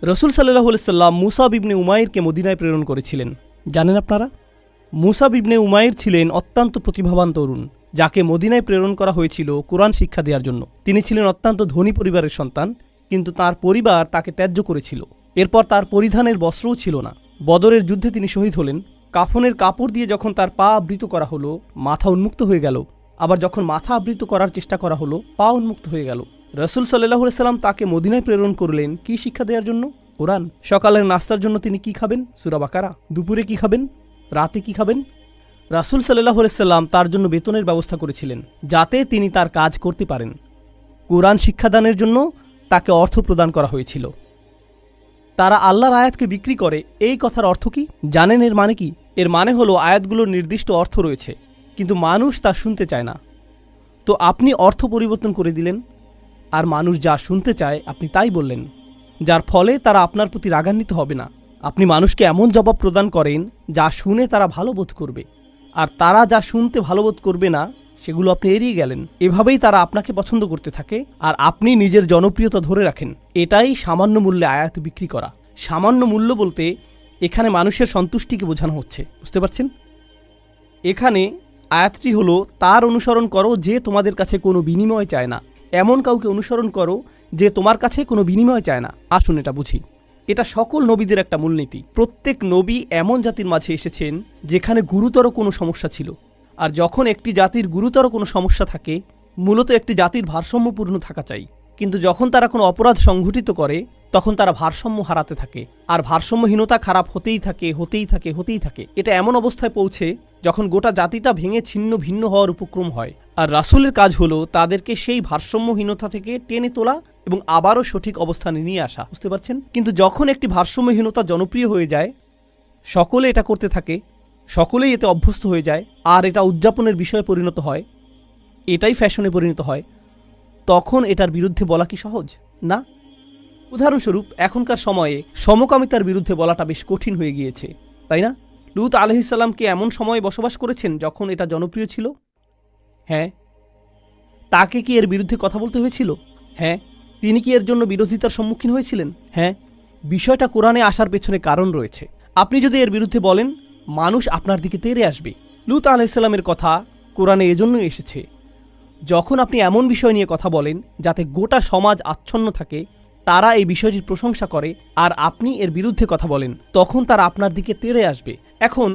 রসুল সাল্লাল্লাহু আলাইহি সাল্লাম মুসাব ইবনে উমাইরকে মদিনায় প্রেরণ করেছিলেন। জানেন আপনারা? মুসাব ইবনে উমাইর ছিলেন অত্যন্ত প্রতিভাবান তরুণ, যাকে মদিনায় প্রেরণ করা হয়েছিল কোরআন শিক্ষা দেওয়ার জন্য। তিনি ছিলেন অত্যন্ত ধনী পরিবারের সন্তান, কিন্তু তার পরিবার তাকে ত্যায্য করেছিল। এরপর তার পরিধানের বস্ত্রও ছিল না। বদরের যুদ্ধে তিনি শহীদ হলেন। কাফনের কাপড় দিয়ে যখন তার পা আবৃত করা হলো, মাথা উন্মুক্ত হয়ে গেল। আবার যখন মাথা আবৃত করার চেষ্টা করা হলো, পা উন্মুক্ত হয়ে গেল। রসুল সাল্লাল্লাহু আলাইহি সাল্লাম তাকে মদিনায় প্রেরণ করলেন কি শিক্ষা দেওয়ার জন্য? কোরআন। সকালের নাস্তার জন্য তিনি কি খাবেন? সূরা বাকারা। দুপুরে কি খাবেন? রাতে কি খাবেন? রাসূল সাল্লাল্লাহু আলাইহি সাল্লাম তার জন্য বেতনের ব্যবস্থা করেছিলেন, যাতে তিনি তার কাজ করতে পারেন। কোরআন শিক্ষাদানের জন্য তাকে অর্থ প্রদান করা হয়েছিল। তারা আল্লাহর আয়াতকে বিক্রি করে, এই কথার অর্থ কি জানেন? এর মানে কি? এর মানে হলো আয়াতগুলোর নির্দিষ্ট অর্থ রয়েছে, কিন্তু মানুষ তা শুনতে চায় না। তো আপনি অর্থ পরিবর্তন করে দিলেন, আর মানুষ যা শুনতে চায় আপনি তাই বললেন, যার ফলে তারা আপনার প্রতি রাগান্বিত হবে না। আপনি মানুষকে এমন জবাব প্রদান করেন যা শুনে তারা ভালো বোধ করবে, আর তারা যা শুনতে ভালো বোধ করবে না সেগুলো আপনি এড়িয়ে গেলেন। এভাবেই তারা আপনাকে পছন্দ করতে থাকে, আর আপনি নিজের জনপ্রিয়তা ধরে রাখেন। এটাই সামান্য মূল্যে আয়াত বিক্রি করা। সামান্য মূল্য বলতে এখানে মানুষের সন্তুষ্টিকে বোঝানো হচ্ছে, বুঝতে পারছেন? এখানে আয়াতটি হলো, তার অনুসরণ করো যে তোমাদের কাছে কোনো বিনিময় চায় না। এমন কাউকে অনুসরণ করো যে তোমার কাছে কোনো বিনিময় চায় না। আসুন এটা বুঝি। এটা সকল নবীদের একটা মূলনীতি। প্রত্যেক নবী এমন জাতির মাঝে এসেছেন যেখানে গুরুতর কোনো সমস্যা ছিল, আর যখন একটি জাতির গুরুতর কোনো সমস্যা থাকে, মূলত একটি জাতির ভারসাম্যপূর্ণ থাকা চাই। কিন্তু যখন তারা কোনো অপরাধ সংঘটিত করে, তখন তারা ভারসাম্য হারাতে থাকে, আর ভারসাম্যহীনতা খারাপ হতেই থাকে। এটা এমন অবস্থায় পৌঁছে যখন গোটা জাতিটা ভেঙে ছিন্ন ভিন্ন হওয়ার উপক্রম হয়। আর রাসূলের কাজ হলো তাদেরকে সেই ভারসাম্যহীনতা থেকে টেনে তোলা এবং আবারও সঠিক অবস্থানে নিয়ে আসা, বুঝতে পারছেন? কিন্তু যখন একটি ভারসাম্যহীনতা জনপ্রিয় হয়ে যায়, সকলে এটা করতে থাকে, সকলেই এতে অভ্যস্ত হয়ে যায়, আর এটা উদযাপনের বিষয়ে পরিণত হয়, এটাই ফ্যাশনে পরিণত হয়, তখন এটার বিরুদ্ধে বলা কি সহজ? না। উদাহরণস্বরূপ এখনকার সময়ে সমকামিতার বিরুদ্ধে বলাটা বেশ কঠিন হয়ে গিয়েছে, তাই না? লূত আলাইহিস সালাম কি এমন সময়ে বসবাস করেছেন যখন এটা জনপ্রিয় ছিল? হ্যাঁ। তাকে কি এর বিরুদ্ধে কথা বলতে হয়েছিল? হ্যাঁ। তিনি কি এর জন্য বিরোধিতার সম্মুখীন হয়েছিলেন? হ্যাঁ। বিষয়টা কোরআনে আসার পেছনে কারণ রয়েছে। আপনি যদি এর বিরুদ্ধে বলেন, মানুষ আপনার দিকে তেড়ে আসবে। লূত আলাইহিস সালামের কথা কোরআনে এজন্যই এসেছে। যখন আপনি এমন বিষয় নিয়ে কথা বলেন যাতে গোটা সমাজ আচ্ছন্ন থাকে, তারা এই বিষয়টির প্রশংসা করে, আর আপনি এর বিরুদ্ধে কথা বলেন, তখন তারা আপনার দিকে তেড়ে আসবে। এখন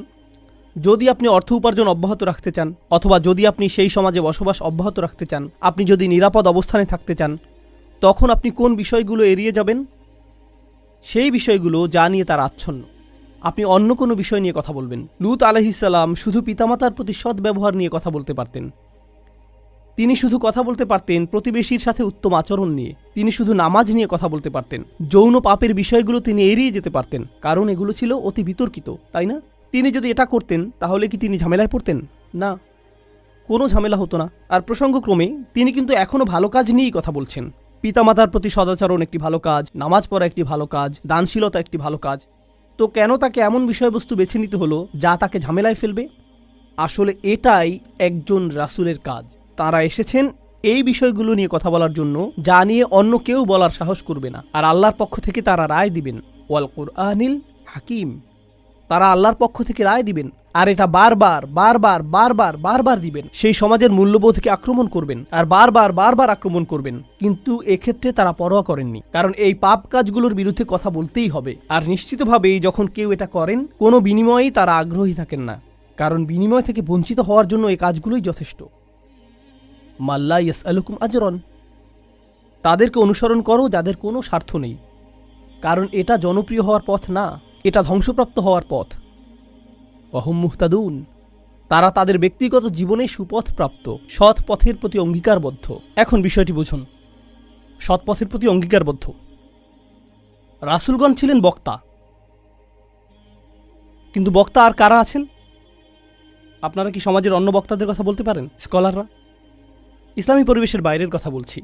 যদি আপনি অর্থ উপার্জন অব্যাহত রাখতে চান, অথবা যদি আপনি সেই সমাজে বসবাস অব্যাহত রাখতে চান, আপনি যদি নিরাপদ অবস্থানে থাকতে চান, তখন আপনি কোন বিষয়গুলো এড়িয়ে যাবেন? সেই বিষয়গুলো যা নিয়ে তারা আচ্ছন্ন। আপনি অন্য কোনো বিষয় নিয়ে কথা বলবেন। লূত আলাইহিস সালাম শুধু পিতামাতার প্রতি সৎ ব্যবহার নিয়ে কথা বলতে পারতেন। তিনি শুধু কথা বলতে পারতেন প্রতিবেশীর সাথে উত্তম আচরণ নিয়ে। তিনি শুধু নামাজ নিয়ে কথা বলতে পারতেন। যৌন পাপের বিষয়গুলো তিনি এড়িয়ে যেতে পারতেন, কারণ এগুলো ছিল অতি বিতর্কিত, তাই না? তিনি যদি এটা করতেন তাহলে কি তিনি ঝামেলায় পড়তেন? না, কোনো ঝামেলা হতো না। আর প্রসঙ্গক্রমে তিনি কিন্তু এখনও ভালো কাজ নিয়েই কথা বলছেন। পিতামাতার প্রতি সদাচরণ একটি ভালো কাজ, নামাজ পড়া একটি ভালো কাজ, দানশীলতা একটি ভালো কাজ। তো কেন তাকে এমন বিষয়বস্তু বেছে নিতে হলো যা তাকে ঝামেলায় ফেলবে? আসলে এটাই একজন রাসূলের কাজ। তারা এসেছেন এই বিষয়গুলো নিয়ে কথা বলার জন্য, যা নিয়ে অন্য কেউ বলার সাহস করবে না। আর আল্লাহর পক্ষ থেকে তারা রায় দিবেন, ওয়াল কুরআনিল হাকিম। তারা আল্লাহর পক্ষ থেকে রায় দিবেন, আর এটা বারবার দিবেন। সেই সমাজের মূল্যবোধকে আক্রমণ করবেন, আর বারবার আক্রমণ করবেন। কিন্তু এক্ষেত্রে তারা পরোয়া করেননি, কারণ এই পাপ কাজগুলোর বিরুদ্ধে কথা বলতেই হবে। আর নিশ্চিতভাবেই যখন কেউ এটা করেন, কোনো বিনিময়েই তারা আগ্রহী থাকেন না, কারণ বিনিময় থেকে বঞ্চিত হওয়ার জন্য এই কাজগুলোই যথেষ্ট। মাল্লা ইয়াসআলুকুম আজরন। তাদেরকে অনুসরণ করো যাদের কোনো স্বার্থ নেই, কারণ এটা জনপ্রিয় হওয়ার পথ না, এটা ধ্বংসপ্রাপ্ত হওয়ার পথ। ওয়াহুম মুহতাদুন। তারা তাদের ব্যক্তিগত জীবনে সুপথ প্রাপ্ত, সৎ পথের প্রতি অঙ্গীকারবদ্ধ। এখন বিষয়টি বুঝুন। সৎ পথের প্রতি অঙ্গীকারবদ্ধ। রাসূলগণ ছিলেন বক্তা, কিন্তু বক্তা আর কারা আছেন? আপনারা কি সমাজের অন্য বক্তাদের কথা বলতে পারেন? স্কলাররা। ইসলামী পরিবেশের বাইরের কথা বলছি।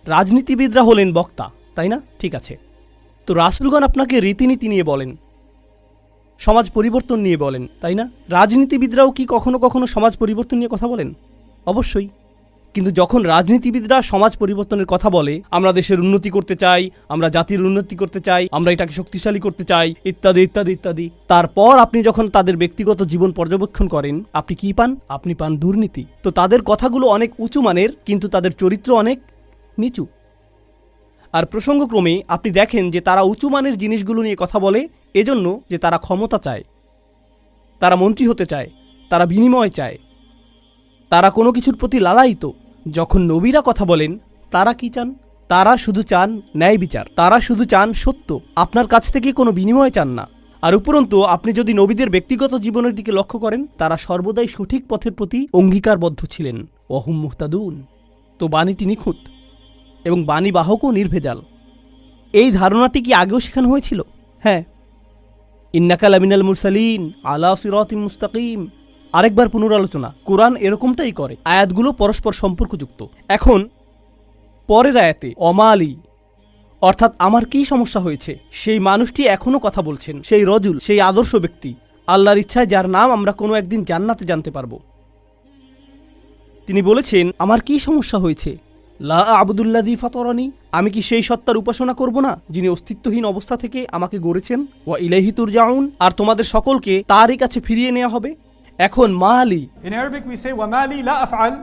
রাজনীতিবিদরা হলেন বক্তা, তাই না? ঠিক আছে। তো রাসূলগণ আপনাকে রীতিনীতি নিয়ে বলেন, সমাজ পরিবর্তন নিয়ে বলেন, তাই না? রাজনীতিবিদরাও কি কখনো কখনো সমাজ পরিবর্তন নিয়ে কথা বলেন? অবশ্যই। কিন্তু যখন রাজনীতিবিদরা সমাজ পরিবর্তনের কথা বলে, আমরা দেশের উন্নতি করতে চাই, আমরা জাতির উন্নতি করতে চাই, আমরা এটাকে শক্তিশালী করতে চাই, ইত্যাদি ইত্যাদি ইত্যাদি, তারপর আপনি যখন তাদের ব্যক্তিগত জীবন পর্যবেক্ষণ করেন, আপনি কি পান? আপনি পান দুর্নীতি। তো তাদের কথাগুলো অনেক উঁচু মানের, কিন্তু তাদের চরিত্র অনেক নিচু। আর প্রসঙ্গক্রমে আপনি দেখেন যে তারা উঁচু মানের জিনিসগুলো নিয়ে কথা বলে এজন্য যে তারা ক্ষমতা চায়, তারা মন্ত্রী হতে চায়, তারা বিনিময় চায়, তারা কোনো কিছুর প্রতি লালায়িত। যখন নবীরা কথা বলেন, তারা কি চান? তারা শুধু চান ন্যায় বিচার, তারা শুধু চান সত্য, আপনার কাছ থেকে কোনো বিনিময় চান না। আর উপরন্তু আপনি যদি নবীদের ব্যক্তিগত জীবনের দিকে লক্ষ্য করেন, তারা সর্বদাই সঠিক পথের প্রতি অঙ্গীকারবদ্ধ ছিলেন। ওয়াহুম মুহতাদুন। তো বাণীটি নিখুঁত এবং বাণীবাহকও নির্ভেজাল। এই ধারণাটি কি আগেও শেখানো হয়েছিল? হ্যাঁ, ইন্নাকা লামিনাল মুরসালিন আলা সিরাতিম মুস্তাকিম। আরেকবার পুনরালোচনা, কোরআন এরকমটাই করে, আয়াতগুলো পরস্পর সম্পর্কযুক্ত। এখন পরের আয়াতে অমালি, অর্থাৎ আমার কি সমস্যা হয়েছে, সেই মানুষটি এখনও কথা বলছেন, সেই রজুল, সেই আদর্শ ব্যক্তি, আল্লাহর ইচ্ছায় যার নাম আমরা কোনো একদিন জান্নাতে জানতে পারব। তিনি বলেছেন, আমার কি সমস্যা হয়েছে? লা আবুদুল্লাযী ফাতারানি, আমি কি সেই সত্তার উপাসনা করব না যিনি অস্তিত্বহীন অবস্থা থেকে আমাকে গড়েছেন? ওয়া ইলাইহি তুরজাউন, আর তোমাদের সকলকে তারই কাছে ফিরিয়ে নেওয়া হবে। এখন মালি, In Arabic we say وما لي لا أفعل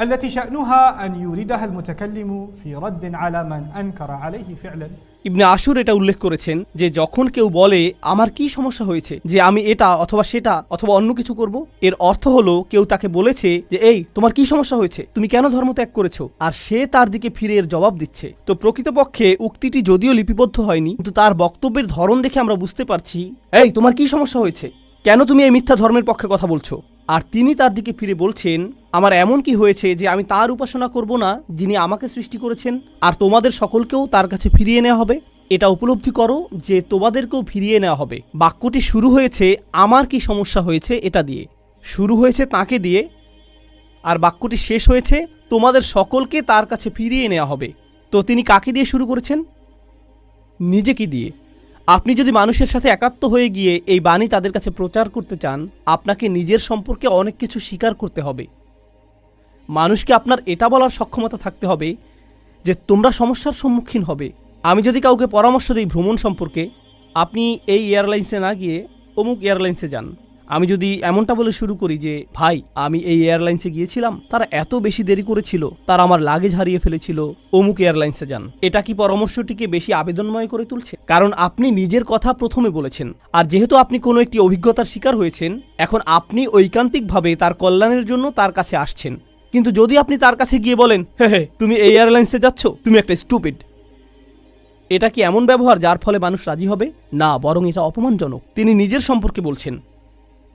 التي شأنها أن يوردها المتكلم في رد على من أنكر عليه فعلا. ইবনে আশুর এটা উল্লেখ করেছেন যে যখন কেউ বলে আমার কি সমস্যা হয়েছে যে আমি এটা অথবা সেটা অথবা অন্য কিছু করব, এর অর্থ হলো কেউ তাকে বলেছে যে এই তোমার কি সমস্যা হয়েছে, তুমি কেন ধর্ম ত্যাগ করেছো, আর সে তার দিকে ফিরে এর জবাব দিচ্ছে। তো প্রকৃতপক্ষে উক্তিটি যদিও লিপিবদ্ধ হয়নি, কিন্তু তার বক্তব্যের ধরন দেখে আমরা বুঝতে পারছি এই তোমার কি সমস্যা হয়েছে, কেন তুমি এই মিথ্যা ধর্মের পক্ষে কথা বলছো। আর তিনি তার দিকে ফিরে বলছেন, আমার এমন কি হয়েছে যে আমি তার উপাসনা করব না যিনি আমাকে সৃষ্টি করেছেন, আর তোমাদের সকলকেও তার কাছে ফিরিয়ে নেওয়া হবে। এটা উপলব্ধি করো যে তোমাদেরকেও ফিরিয়ে নেওয়া হবে। বাক্যটি শুরু হয়েছে আমার কি সমস্যা হয়েছে এটা দিয়ে, শুরু হয়েছে তাকে দিয়ে, আর বাক্যটি শেষ হয়েছে তোমাদের সকলকে তার কাছে ফিরিয়ে নেওয়া হবে। তো তিনি কাকে দিয়ে শুরু করেছেন? নিজেকে দিয়ে। আপনি যদি মানুষের সাথে একাত্ম হয়ে গিয়ে এই বাণী তাদের কাছে প্রচার করতে চান, আপনাকে নিজের সম্পর্কে অনেক কিছু স্বীকার করতে হবে। মানুষকে আপনার এটা বলার সক্ষমতা থাকতে হবে যে তোমরা সমস্যার সম্মুখীন হবে। আমি যদি কাউকে পরামর্শ দিই ভ্রমণ সম্পর্কে, আপনি এই এয়ারলাইন্সে না গিয়ে অমুক এয়ারলাইন্সে যান। আমি যদি এমনটা বলে শুরু করি যে ভাই আমি এই এয়ারলাইন্সে গিয়েছিলাম, তারা এত বেশি দেরি করেছিল, তারা আমার লাগেজ হারিয়ে ফেলেছিল, অমুক এয়ারলাইন্সে যান, এটা কি পরামর্শটিকে বেশি আবেদনময় করে তুলছে? কারণ আপনি নিজের কথা প্রথমে বলেছেন, আর যেহেতু আপনি কোনো একটি অভিজ্ঞতার শিকার হয়েছেন, এখন আপনি ঐকান্তিকভাবে তার কল্যাণের জন্য তার কাছে আসছেন। কিন্তু যদি আপনি তার কাছে গিয়ে বলেন হে তুমি এই এয়ারলাইন্সে যাচ্ছ, তুমি একটা স্টুপিড, এটা কি এমন ব্যবহার যার ফলে মানুষ রাজি হবে? না, বরং এটা অপমানজনক। তিনি নিজের সম্পর্কে বলছেন,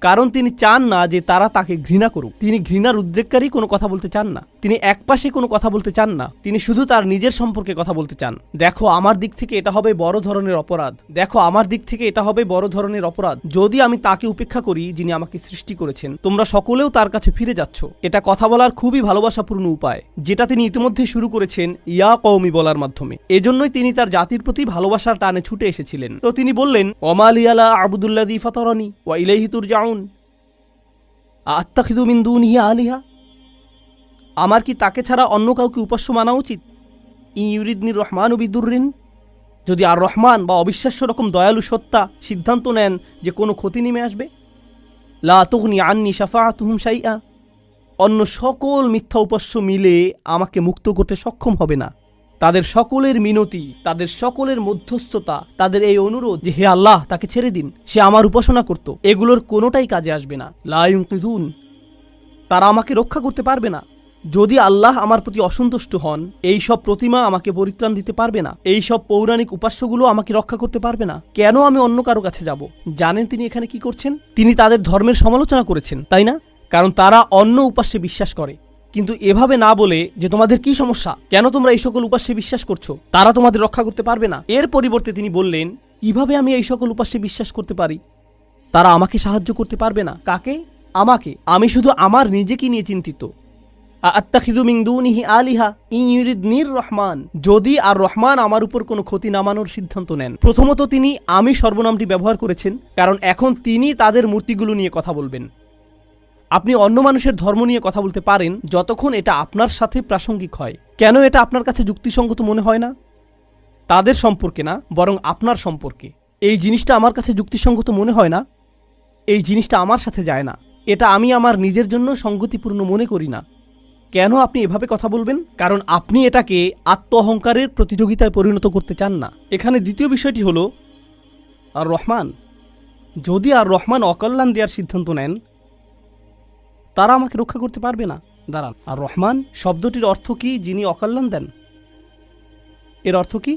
কারণ তিনি চান না যে তারা তাকে ঘৃণা করুক। তিনি ঘৃণার উদ্রেককারী কোনো কথা বলতে চান না, তিনি একপাশে কোনো কথা বলতে চান না, তিনি শুধু তার নিজের সম্পর্কে কথা বলতে চান। দেখো আমার দিক থেকে এটা হবে বড় ধরনের অপরাধ, দেখো আমার দিক থেকে এটা হবে বড় ধরনের অপরাধ যদি আমি তাকে উপেক্ষা করি যিনি আমাকে সৃষ্টি করেছেন। তোমরা সকলেও তার কাছে ফিরে যাচ্ছ। এটা কথা বলার খুবই ভালোবাসাপূর্ণ উপায়, যেটা তিনি ইতিমধ্যে শুরু করেছেন ইয়া কওমি বলার মাধ্যমে। এজন্যই তিনি তার জাতির প্রতি ভালোবাসার টানে ছুটে এসেছিলেন। তো তিনি বললেন ওমা লিয়া লা আবুদুল্লাযী ফাতারানি ওয়া ইলাইহি তুরজাউন আত্তাখিযু মিন দুনিহি আলিহা, আমার কি তাকে ছাড়া অন্য কাউকে উপাস্য মানা উচিত? ইউরিদনির রহমানু বিদুররিন, যদি আর রহমান বা অবিশ্বাস্য রকম দয়ালু সত্তা সিদ্ধান্ত নেন যে কোনো ক্ষতি নেমে আসবে, লা তুগনি আন্নি শাফাআতুহুম শাইআ, অন্য সকল মিথ্যা উপাস্য মিলে আমাকে মুক্ত করতে সক্ষম হবে না। তাদের সকলের মিনতি, তাদের সকলের মধ্যস্থতা, তাদের এই অনুরোধ যে হে আল্লাহ তাকে ছেড়ে দিন, সে আমার উপাসনা করত, এগুলোর কোনোটাই কাজে আসবে না। লা ইউনকিযুন, তারা আমাকে রক্ষা করতে পারবে না। যদি আল্লাহ আমার প্রতি অসন্তুষ্ট হন, এই সব প্রতিমা আমাকে পরিত্রাণ দিতে পারবে না, এই সব পৌরাণিক উপাস্যগুলো আমাকে রক্ষা করতে পারবে না। কেন আমি অন্য কারো কাছে যাব? জানেন তিনি এখানে কি করছেন? তিনি তাদের ধর্মের সমালোচনা করেছেন, তাই না? কারণ তারা অন্য উপাস্যে বিশ্বাস করে। কিন্তু এভাবে না বলে যে তোমাদের কি সমস্যা, কেন তোমরা এই সকল উপাস্যে বিশ্বাস করছো, তারা তোমাদের রক্ষা করতে পারবে না। এর পরিবর্তে তিনি বললেন কিভাবে আমি এই সকল উপাস্যে বিশ্বাস করতে পারি? তারা আমাকে সাহায্য করতে পারবে না। কাকে? আমাকে। আমি শুধু আমার নিজেকে নিয়ে চিন্তিত। আত্তাখিযু মিন দুনিহি আলিহা ইন ইউরিদনির রহমান, যদি আর রহমান আমার উপর কোনো ক্ষতি নামানোর সিদ্ধান্ত নেন। প্রথমত তিনি আমি সর্বনামটি ব্যবহার করেছেন, কারণ এখন তিনি তাদের মূর্তিগুলো নিয়ে কথা বলবেন। আপনি অন্য মানুষের ধর্ম নিয়ে কথা বলতে পারেন যতক্ষণ এটা আপনার সাথে প্রাসঙ্গিক হয়। কেন এটা আপনার কাছে যুক্তিসঙ্গত মনে হয় না? তাদের সম্পর্কে না, বরং আপনার সম্পর্কে। এই জিনিসটা আমার কাছে যুক্তিসঙ্গত মনে হয় না, এই জিনিসটা আমার সাথে যায় না, এটা আমি আমার নিজের জন্য সঙ্গতিপূর্ণ মনে করি না। কেন আপনি এভাবে কথা বলবেন? কারণ আপনি এটাকে আত্ম অহংকারের প্রতিযোগিতায় পরিণত করতে চান না। এখানে দ্বিতীয় বিষয়টি হলো আর রহমান। যদি আর রহমান অকল্যাণ দেওয়ার সিদ্ধান্ত নেন, তারা আমাকে রক্ষা করতে পারবে না। দাঁড়ান, আর রহমান শব্দটির অর্থ কি? যিনি অকল্যাণ দেন। এর অর্থ কি?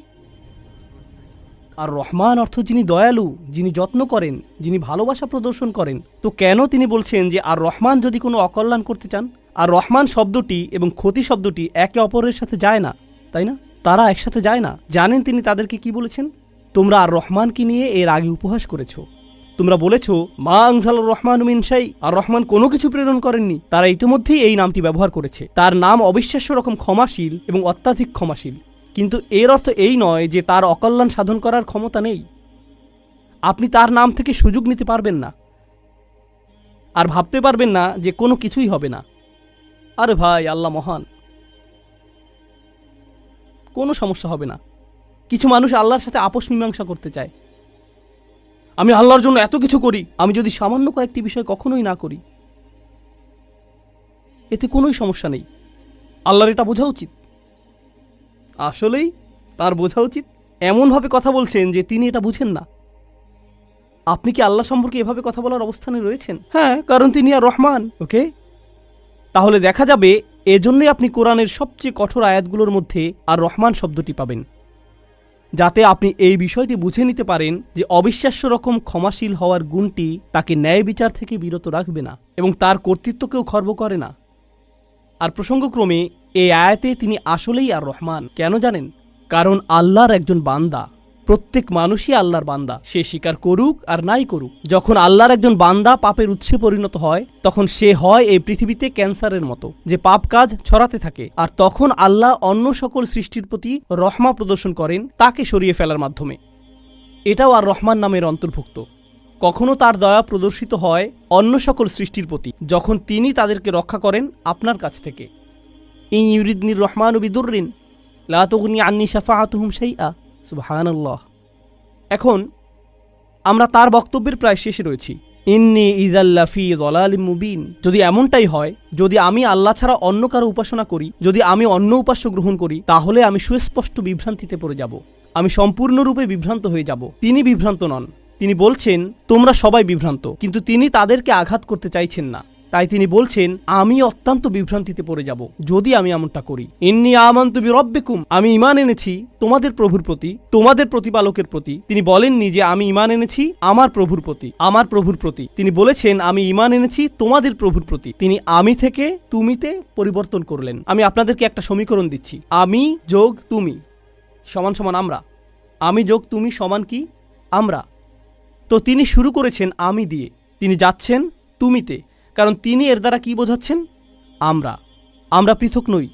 আর রহমান অর্থ যিনি দয়ালু, যিনি যত্ন করেন, যিনি ভালোবাসা প্রদর্শন করেন। তো কেন তিনি বলছেন যে আর রহমান যদি কোনো অকল্যাণ করতে চান? আর রহমান শব্দটি এবং ক্ষতি শব্দটি একে অপরের সাথে যায় না, তাই না? তারা একসাথে যায় না। জানেন তিনি তাদেরকে কি বলেছেন? তোমরা আর রহমানকে নিয়ে এর আগে উপহাস করেছো। তোমরা বলেছ মা আনজালার রহমান মিন শাই, আর রহমান কোনো কিছু প্রেরণ করেননি। তারা ইতিমধ্যেই এই নামটি ব্যবহার করেছে। তার নাম অবিশ্বাস্য রকম ক্ষমাশীল এবং অত্যাধিক ক্ষমাশীল। কিন্তু এর অর্থ এই নয় যে তার অকল্যাণ সাধন করার ক্ষমতা নেই। আপনি তার নাম থেকে সুযোগ নিতে পারবেন না, আর ভাবতে পারবেন না যে কোনো কিছুই হবে না। আরে ভাই, আল্লাহ মহান, কোনো সমস্যা হবে না। কিছু মানুষ আল্লাহর সাথে আপোষ মীমাংসা করতে চায়। আমি আল্লাহর জন্য এত কিছু করি, আমি যদি সামান্য কয়েকটি বিষয় কখনোই না করি, এতে কোনোই সমস্যা নেই। আল্লাহর এটা বোঝা উচিত। আসলেই তার বোঝা উচিত। এমনভাবে কথা বলছেন যে তিনি এটা বুঝেন না। আপনি কি আল্লাহ সম্পর্কে এভাবে কথা বলার অবস্থানে রয়েছেন? হ্যাঁ, কারণ তিনি আর রহমান। ওকে, তাহলে দেখা যাবে এজন্যই আপনি কোরআনের সবচেয়ে কঠোর আয়াতগুলোর মধ্যে আর রহমান শব্দটি পাবেন, যাতে আপনি এই বিষয়টি বুঝে নিতে পারেন যে অবিশ্বাস্য রকম ক্ষমাশীল হওয়ার গুণটি তাকে ন্যায় বিচার থেকে বিরত রাখবে না এবং তার কর্তৃত্বকেও খর্ব করে না। আর প্রসঙ্গক্রমে এই আয়াতে তিনি আসলেই আর রহমান। কেন জানেন? কারণ আল্লাহর একজন বান্দা, প্রত্যেক মানুষই আল্লাহর বান্দা, সে স্বীকার করুক আর নাই করুক। যখন আল্লাহর একজন বান্দা পাপের উৎসে পরিণত হয়, তখন সে হয় এই পৃথিবীতে ক্যান্সারের মতো, যে পাপ কাজ ছড়াতে থাকে। আর তখন আল্লাহ অন্য সকল সৃষ্টির প্রতি রহমা প্রদর্শন করেন তাকে সরিয়ে ফেলার মাধ্যমে। এটাও আর রহমান নামের অন্তর্ভুক্ত। কখনো তার দয়া প্রদর্শিত হয় অন্য সকল সৃষ্টির প্রতি, যখন তিনি তাদেরকে রক্ষা করেন আপনার কাছ থেকে। ইন ইউরিদনির রহমানু বিদুররিন লা তুগনি আন্নি শাফাআতুহুম শাইআ। সুবহানাল্লাহ। এখন আমরা তার বক্তব্যের প্রায় শেষে রয়েছি। ইন্নী ইযাল্লা ফি যালালিম মুবিন। যদি এমনটাই হয়, যদি আমি আল্লাহ ছাড়া অন্য কারো উপাসনা করি, যদি আমি অন্য উপাস্য গ্রহণ করি, তাহলে আমি সুস্পষ্ট বিভ্রান্তিতে পড়ে যাব। আমি সম্পূর্ণরূপে বিভ্রান্ত হয়ে যাব। তিনি বিভ্রান্ত নন। তিনি বলছেন তোমরা সবাই বিভ্রান্ত, কিন্তু তিনি তাদেরকে আঘাত করতে চাইছেন না। তাই তিনি বলছেন আমি অত্যন্ত বিভ্রান্তিতে পড়ে যাব যদি আমি এমনটা করি। ইন্নী আমানতু বিরব্বিকুম। আমি ঈমান এনেছি তোমাদের প্রভুর প্রতি, তোমাদের প্রতিপালকের প্রতি। তিনি বলেননি যে আমি ঈমান এনেছি আমার প্রভুর প্রতি, আমার প্রভুর প্রতি। তিনি বলেছেন আমি ঈমান এনেছি তোমাদের প্রভুর প্রতি। তিনি আমি থেকে তুমিতে পরিবর্তন করলেন। আমি আপনাদেরকে একটা সমীকরণ দিচ্ছি। আমি যোগ তুমি সমান সমান আমরা। আমি যোগ তুমি সমান কি? আমরা। তো তিনি শুরু করেছেন আমি দিয়ে, তিনি যাচ্ছেন তুমিতে, কারণ তিনি এর দ্বারা কি বোঝাচ্ছেন? আমরা পৃথক নই।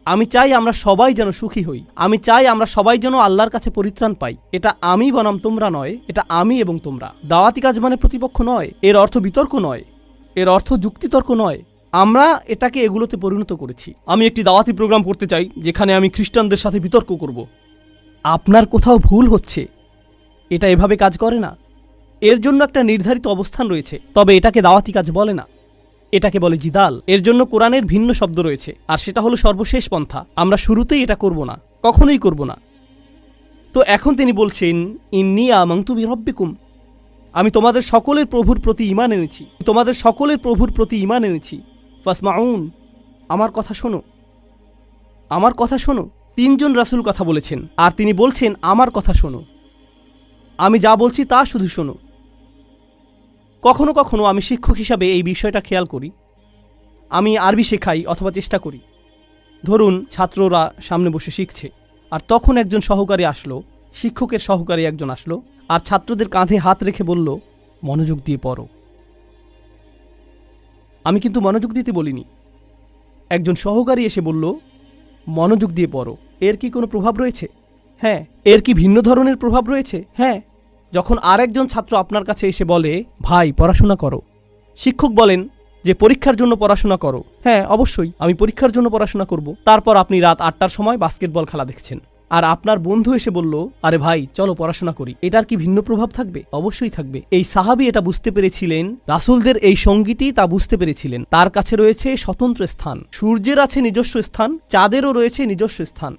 আমি চাই আমরা সবাই যেন সুখী হই। আমি চাই আমরা সবাই যেন আল্লাহর কাছে পরিত্রাণ পাই। এটা আমি বনাম তোমরা নয়, এটা আমি এবং তোমরা। দাওয়াতি কাজ মানে প্রতিপক্ষ নয়, এর অর্থ বিতর্ক নয়, এর অর্থ যুক্তিতর্ক নয়। আমরা এটাকে এগুলোতে পরিণত করেছি। আমি একটি দাওয়াতি প্রোগ্রাম করতে চাই যেখানে আমি খ্রিস্টানদের সাথে বিতর্ক করব। আপনার কোথাও ভুল হচ্ছে। এটা এভাবে কাজ করে না। এর জন্য একটা নির্ধারিত অবস্থান রয়েছে, তবে এটাকে দাওয়াতি কাজ বলে না, এটাকে বলে জিদাল। এর জন্য কোরআনের ভিন্ন শব্দ রয়েছে, আর সেটা হলো সর্বশেষ পন্থা। আমরা শুরুতেই এটা করব না, কখনোই করব না। তো এখন তিনি বলছেন ইন্নী আমানতু বিরব্বিকুম। আমি তোমাদের সকলের প্রভুর প্রতি ঈমান এনেছি, তোমাদের সকলের প্রভুর প্রতি ঈমান এনেছি। ফাসমাউন, আমার কথা শোনো, আমার কথা শোনো। তিনজন রাসূল কথা বলেছেন, আর তিনি বলছেন আমার কথা শোনো। আমি যা বলছি তা শুধু শোনো। কখনো কখনো আমি শিক্ষক হিসাবে এই বিষয়টা খেয়াল করি। আমি আরবি শেখাই অথবা চেষ্টা করি। ধরুন ছাত্ররা সামনে বসে শিখছে, আর তখন একজন সহকারী আসলো, শিক্ষকের সহকারী একজন আসলো, আর ছাত্রদের কাঁধে হাত রেখে বলল মনোযোগ দিয়ে পড়ো। আমি কিন্তু মনোযোগ দিতে বলিনি। একজন সহকারী এসে বলল মনোযোগ দিয়ে পড়ো। এর কি কোনো প্রভাব রয়েছে? হ্যাঁ। এর কি ভিন্ন ধরনের প্রভাব রয়েছে? হ্যাঁ। যখন আরেকজন ছাত্র আপনার কাছে এসে বলে ভাই পড়াশোনা করো, শিক্ষক বলেন যে পরীক্ষার জন্য পড়াশোনা করো। হ্যাঁ, অবশ্যই আমি পরীক্ষার জন্য পড়াশোনা করব। তারপর আপনি রাত 8টার সময় বাস্কেটবল খেলা দেখছেন, আর আপনার বন্ধু এসে বলল, আরে ভাই চলো পড়াশোনা করি। এটার কি ভিন্ন প্রভাব থাকবে? অবশ্যই থাকবে। এই সাহাবী এটা বুঝতে পেরেছিলেন, রাসূলদের এই সঙ্গীটি তা বুঝতে পেরেছিলেন। তার কাছে রয়েছে স্বতন্ত্র স্থান, সূর্যের আছে নিজস্ব স্থান, চাঁদেরও রয়েছে নিজস্ব স্থান।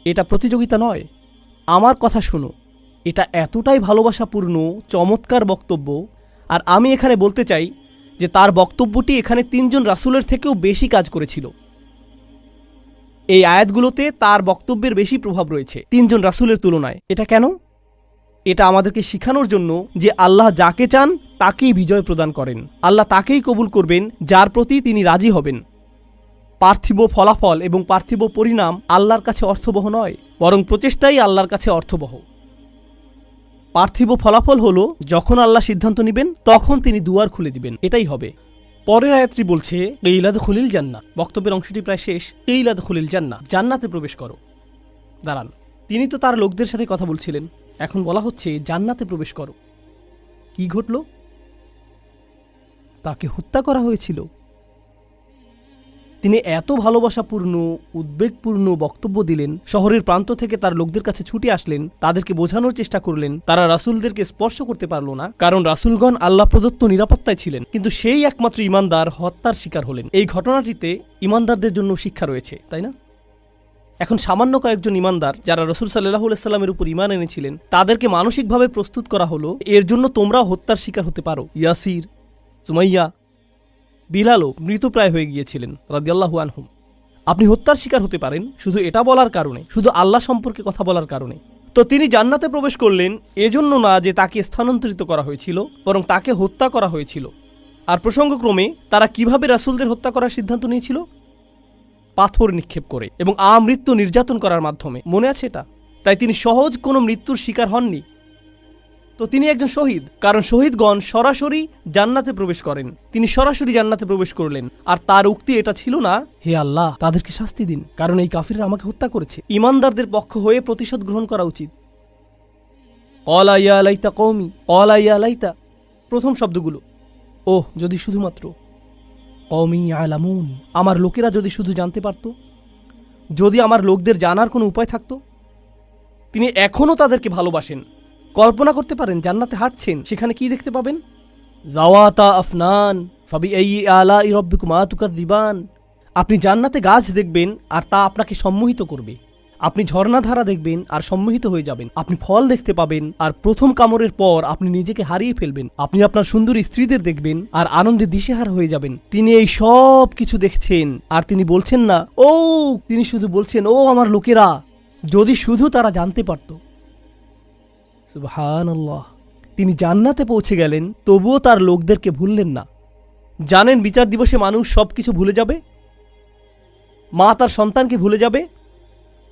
এটা প্রতিযোগিতা নয়। আমার কথা শুনো, এটা এতটাই ভালোবাসাপূর্ণ চমৎকার বক্তব্য। আর আমি এখানে বলতে চাই যে তার বক্তব্যটি এখানে 3 জন রাসূলের থেকেও বেশি কাজ করেছিল। এই আয়াতগুলোতে তার বক্তব্যের বেশি প্রভাব রয়েছে 3 জন রাসূলের তুলনায়। এটা কেন? এটা আমাদেরকে শিখানোর জন্য যে আল্লাহ যাকে চান তাকেই বিজয় প্রদান করেন। আল্লাহ তাকেই কবুল করবেন যার প্রতি তিনি রাজি হবেন। পার্থিব ফলাফল এবং পার্থিব পরিণাম আল্লাহর কাছে অর্থবহ নয়, বরং প্রচেষ্টাই আল্লাহর কাছে অর্থবহ। পার্থিব ফলাফল হলো যখন আল্লাহ সিদ্ধান্ত নেবেন তখন তিনি দুয়ার খুলে দিবেন, এটাই হবে। পরের আয়াতটি বলছে ইলাদ খুলিল জান্নাহ। বক্তব্যের অংশটি প্রায় শেষ। ইলাদ খুলিল জান্নাহ, জান্নাতে প্রবেশ করো। দাঁড়ান, তিনি তো তার লোকদের সাথে কথা বলছিলেন, এখন বলা হচ্ছে জান্নাতে প্রবেশ করো। কি ঘটল? তাকে হত্যা করা হয়েছিল। তিনি এত ভালোবাসাপূর্ণ উদ্বেগপূর্ণ বক্তব্য দিলেন, শহরের প্রান্ত থেকে তার লোকদের কাছে ছুটে আসলেন, তাদেরকে বোঝানোর চেষ্টা করলেন। তারা রাসূলদেরকে স্পর্শ করতে পারল না, কারণ রাসূলগণ আল্লাহ প্রদত্ত নিরাপত্তায় ছিলেন। কিন্তু সেই একমাত্র ঈমানদার হত্যার শিকার হলেন। এই ঘটনাটিতে ঈমানদারদের জন্য শিক্ষা রয়েছে, তাই না? এখন সামান্য কয়েকজন ঈমানদার যারা রাসূল সাল্লাল্লাহু আলাইহি সাল্লামের উপর ঈমান এনেছিলেন, তাদেরকে মানসিকভাবে প্রস্তুত করা হলো এর জন্য তোমরাও হত্যার শিকার হতে পারো। ইয়াসির, সুমাইয়া, বিলালও মৃতপ্রায় হয়ে গিয়েছিলেন রাদিয়াল্লাহু আনহুম। আপনি হত্যার শিকার হতে পারেন শুধু এটা বলার কারণে, শুধু আল্লাহ সম্পর্কে কথা বলার কারণে। তো তিনি জান্নাতে প্রবেশ করলেন এজন্য না যে তাকে স্থানান্তরিত করা হয়েছিল, বরং তাকে হত্যা করা হয়েছিল। আর প্রসঙ্গক্রমে তারা কিভাবে রাসূলদের হত্যা করার সিদ্ধান্ত নিয়েছিল? পাথর নিক্ষেপ করে এবং আমৃত্যু নির্যাতন করার মাধ্যমে। মনে আছে এটা? তাই তিনি সহজ কোনো মৃত্যুর শিকার হননি। তো তিনি একজন শহীদ, কারণ শহীদগণ সরাসরি জান্নাতে প্রবেশ করেন। তিনি সরাসরি জান্নাতে প্রবেশ করলেন। আর তার উক্তি এটা ছিল না, হে আল্লাহ তাদেরকে শাস্তি দিন, কারণ এই কাফিররা আমাকে হত্যা করেছে। ঈমানদারদের পক্ষ হয়ে প্রতিশোধ গ্রহণ করা উচিত। ক্বালা ইয়া লাইতা কওমি, ক্বালা ইয়া লাইতা, প্রথম শব্দগুলো, ওহ যদি শুধুমাত্র, কওমি ইয়ালামুন, আমার লোকেরা যদি শুধু জানতে পারত, যদি আমার লোকদের জানার কোনো উপায় থাকতো। তিনি এখনও তাদেরকে ভালোবাসেন। কল্পনা করতে পারেন জান্নাতে হাঁটছেন, সেখানে কি দেখতে পাবেন? যাওয়াতা আফনান ফাবিআইয়ি আলাই রাব্বিকুমা তুকাযযিবান। আপনি জান্নাতে গাছ দেখবেন আর তা আপনাকে সম্মোহিত করবে। আপনি ঝর্ণাধারা দেখবেন আর সম্মোহিত হয়ে যাবেন। আপনি ফল দেখতে পাবেন আর প্রথম কামড়ের পর আপনি নিজেকে হারিয়ে ফেলবেন। আপনি আপনার সুন্দরী স্ত্রীদের দেখবেন আর আনন্দে দিশেহারা হয়ে যাবেন। তিনি এই সব কিছু দেখছেন আর তিনি বলছেন না ও, তিনি শুধু বলছেন ও আমার লোকেরা, যদি শুধু তারা জানতে পারত। সুবহানাল্লাহ। তিনি জান্নাতে পৌঁছে গেলেন, তবুও তার লোকদেরকে ভুললেন না। জানেন বিচার দিবসে মানুষ সবকিছু ভুলে যাবে। মা তার সন্তানকে ভুলে যাবে।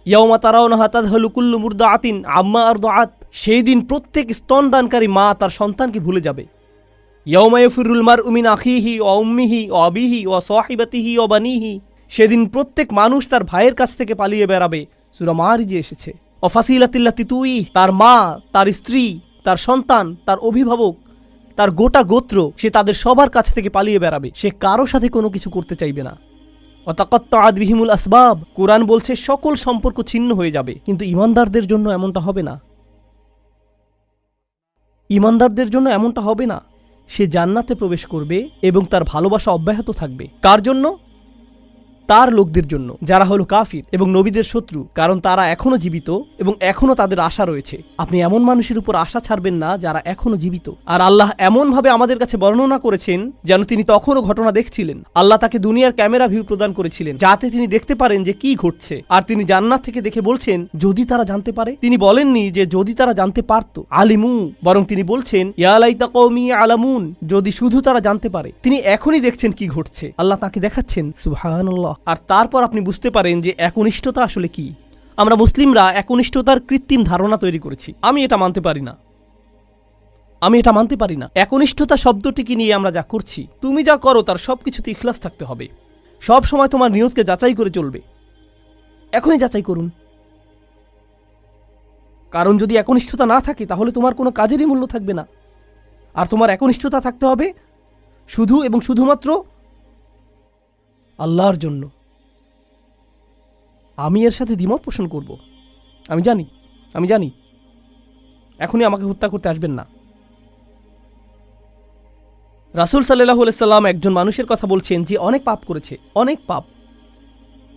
ইয়াউমা তারাউনাহা তাযহালু কুল্লু মুরদাআতিন আম্মা আরদাআত। সেই দিন প্রত্যেক স্তনদানকারী মা তার সন্তানকে ভুলে যাবে। ইয়াউমা ইয়াফিরুল মারউ মিন আখিহি ওয়া উম্মিহি ওয়া আবিহি ওয়া সাহিবাতিহি ওয়া বানিহি। সেদিন প্রত্যেক মানুষ তার ভাইয়ের কাছ থেকে পালিয়ে বেড়াবে। সূরা মারিজে এসেছে। অফাসিলাতিল্লাতি তুই, তার মা, তার স্ত্রী, তার সন্তান, তার অভিভাবক, তার গোটা গোত্র, সে তাদের সবার কাছ থেকে পালিয়ে বেড়াবে। সে কারো সাথে কোনো কিছু করতে চাইবে না। ওয়াতাকাত্তাআত বিহিমুল আসবাব। কুরআন বলছে সকল সম্পর্ক ছিন্ন হয়ে যাবে। কিন্তু ঈমানদারদের জন্য এমনটা হবে না। ঈমানদারদের জন্য এমনটা হবে না। সে জান্নাতে প্রবেশ করবে এবং তার ভালোবাসা অব্যাহত থাকবে। কার জন্য? তার লোকদের জন্য, যারা হলো কাফির এবং নবীদের শত্রু, কারণ তারা এখনো জীবিত এবং এখনো তাদের আশা রয়েছে। আপনি এমন মানুষের উপর আশা ছাড়বেন না যারা এখনো জীবিত। আর আল্লাহ এমনভাবে আমাদের কাছে বর্ণনা করেছেন যেন তিনি তখনও ঘটনা দেখছিলেন। আল্লাহ তাকে দুনিয়ার ক্যামেরা ভিউ প্রদান করেছিলেন যাতে তিনি দেখতে পারেন যে কি ঘটছে। আর তিনি জান্নাত থেকে দেখে বলছেন যদি তারা জানতে পারে। তিনি বলেননি যে যদি তারা জানতে পারত, আলিমু, বরং তিনি বলছেন ইয়া লাইতা কওমি আলামুন, যদি শুধু তারা জানতে পারে। তিনি এখনই দেখছেন কি ঘটছে, আল্লাহ তাকে দেখাচ্ছেন। সুবহানাল্লাহ। আর তারপর আপনি বুঝতে পারেন যে একনিষ্ঠতা আসলে কি। আমরা মুসলিমরা একনিষ্ঠতার কৃত্রিম ধারণা তৈরি করেছি। আমি এটা মানতে পারি না। একনিষ্ঠতা শব্দটিকে নিয়ে আমরা যা করছি, তুমি যা করো তার সবকিছুতে ইখলাস থাকতে হবে। সব সময় তোমার নিয়তকে যাচাই করে চলবে। এখনই যাচাই করুন, কারণ যদি একনিষ্ঠতা না থাকে তাহলে তোমার কোনো কাজেরই মূল্য থাকবে না। আর তোমার একনিষ্ঠতা থাকতে হবে শুধু এবং শুধুমাত্র আল্লাহর জন্য। আমি এর সাথে দ্বিমত পোষণ করব? আমি জানি এখনই আমাকে হত্যা করতে আসবেন না। রাসূল সাল্লাল্লাহু আলাইহি সাল্লাম একজন মানুষের কথা বলছেন যে অনেক পাপ করেছে, অনেক পাপ।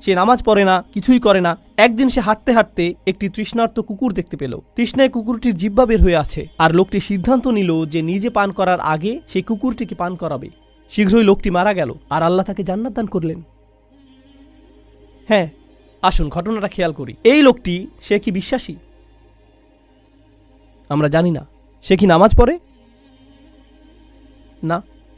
সে নামাজ পড়ে না, কিছুই করে না। একদিন সে হাঁটতে হাঁটতে একটি তৃষ্ণার্ত কুকুর দেখতে পেল। তৃষ্ণায় কুকুরটির জিহ্বা বের হয়ে আছে, আর লোকটি সিদ্ধান্ত নিল যে নিজে পান করার আগে সেই কুকুরটিকে পান করাবে। শীঘ্রই লোকটি মারা গেল, আর আল্লাহ তাকে জান্নাত দান করলেন। হ্যাঁ, আসুন ঘটনাটা খেয়াল করি। এই লোকটি, সে কি বিশ্বাসী? আমরা জানি না। সে কি নামাজ পড়ে? না।